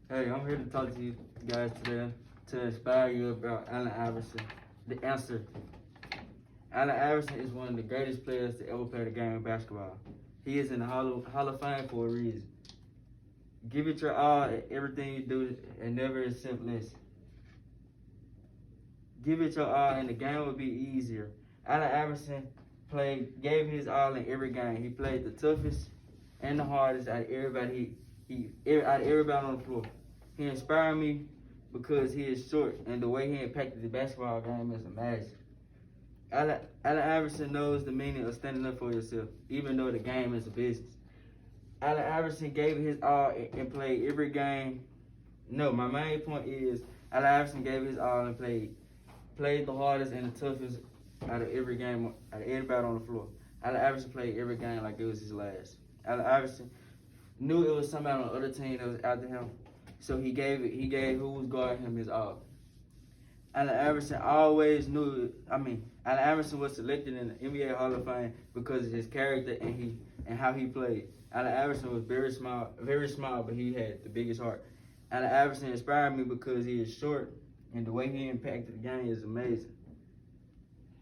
Hey, I'm here to talk to you guys today to inspire you about Allen Iverson. The answer. Allen Iverson is one of the greatest players to ever play the game of basketball. He is in the Hall of Fame for a reason. Give it your all at everything you do and never accept less. Give it your all and the game will be easier. Allen Iverson gave his all in every game. He played the toughest and the hardest out of everybody. Out of everybody on the floor. He inspired me because he is short and the way he impacted the basketball game is amazing. Allen Iverson knows the meaning of standing up for yourself, even though the game is a business. Allen Iverson gave his all and played every game. No, my main point is Allen Iverson gave his all and played the hardest and the toughest out of every game, out of everybody on the floor. Allen Iverson played every game like it was his last. Allen Iverson knew it was somebody on the other team that was after him, so he gave who was guarding him his all. Allen Iverson Allen Iverson was selected in the NBA Hall of Fame because of his character and how he played. Allen Iverson was very small, but he had the biggest heart. Allen Iverson inspired me because he is short and the way he impacted the game is amazing.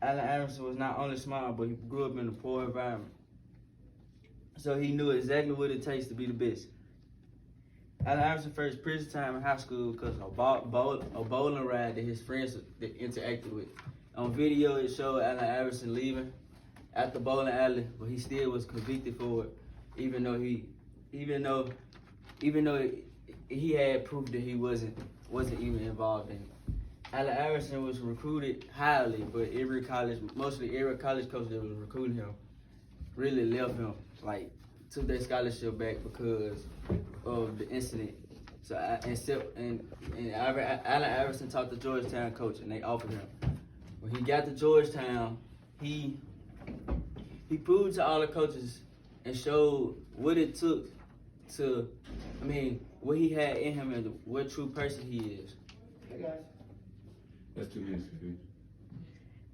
Allen Iverson was not only small, but he grew up in a poor environment. So he knew exactly what it takes to be the best. Allen Iverson first prison time in high school because of a bowling ride that his friends that interacted with. On video, it showed Allen Iverson leaving at the bowling alley, but he still was convicted for it, even though he had proof that he wasn't even involved in it. Allen Iverson was recruited highly, but mostly every college coach that was recruiting him really left him, took their scholarship back because of the incident. So Allen Iverson talked to Georgetown coach, and they offered him. When he got to Georgetown, he proved to all the coaches and showed what it took what he had in him and what true person he is. Hey guys. That's 2 minutes.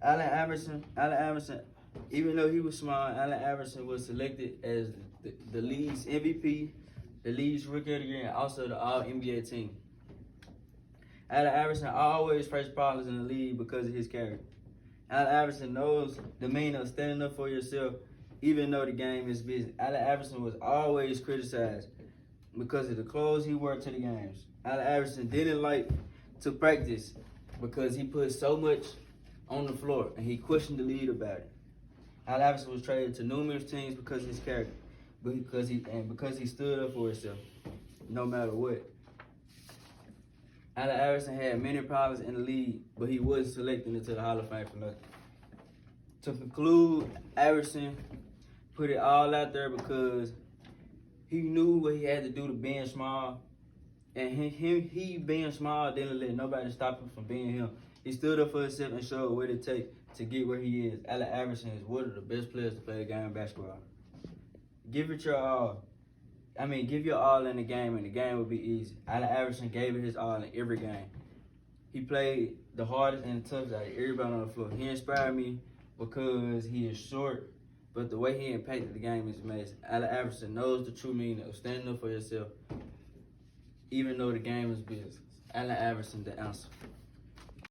Allen Iverson, even though he was small, Allen Iverson was selected as the league's MVP, the league's Rookie of the Year, and also the All-NBA team. Allen Iverson always faced problems in the league because of his character. Allen Iverson knows the meaning of standing up for yourself, even though the game is business. Allen Iverson was always criticized because of the clothes he wore to the games. Allen Iverson didn't like to practice because he put so much on the floor, and he questioned the league about it. Allen Iverson was traded to numerous teams because of his character, because he stood up for himself, no matter what. Allen Iverson had many problems in the league, but he wasn't selected into the Hall of Fame for nothing. To conclude, Iverson put it all out there because he knew what he had to do to being small, and he being small didn't let nobody stop him from being him. He stood up for himself and showed what it takes to get where he is. Allen Iverson is one of the best players to play the game of basketball. Give it your all. Give your all in the game, and the game will be easy. Allen Iverson gave it his all in every game. He played the hardest and the toughest out of everybody on the floor. He inspired me because he is short, but the way he impacted the game is amazing. Allen Iverson knows the true meaning of standing up for yourself, even though the game is business. Allen Iverson, the answer.